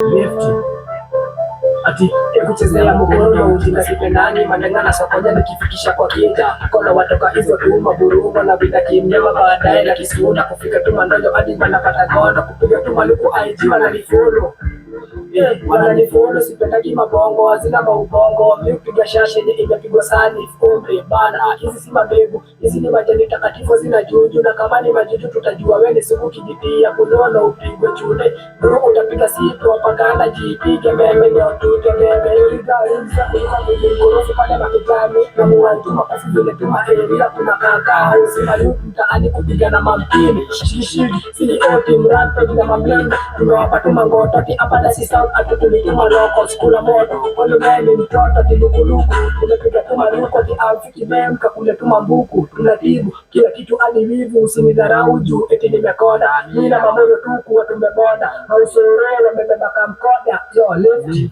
lefty ati kuchezea mkono ujinga sipendani mandangana sokoja nikifikisha kwa kija kono watoka hizo tu maburugo na vita kimnyama baadaye na kisuna kufika tu mandondo hadi manapata gondo kupiga tu maluku IG wananifollow wananifollow sipendagi mabongo hazina maubongo mimi kupiga shashi ni imepigwa sani kombe bana hizi si mabegu hizi ni majani takatifu zina juju na kama ni majuju tutajua wewe ni suku kijitia kunono upigwe chune ndio utapiga situ apagana jipige meme ndio tutememe iza mjingorofu pale makijani na muwajuma kwa vile tumaheria tunakaka usimaluku mtaani kupiga na mampini shishi sili oti mrampage na mamlenda tunawapa tu mangototi hapa na sisa atutumituma loko skula moto kwani mimi mtoto tilukuluku tumepiga tu maluko ti amfiki memka kule tu mambuku tunatibu kila kitu hadi wivu usinidharau juu eti nimekonda mimi na mamoyo tu kuwa tumebonda na usororo mbebeba kamkoda yo lefty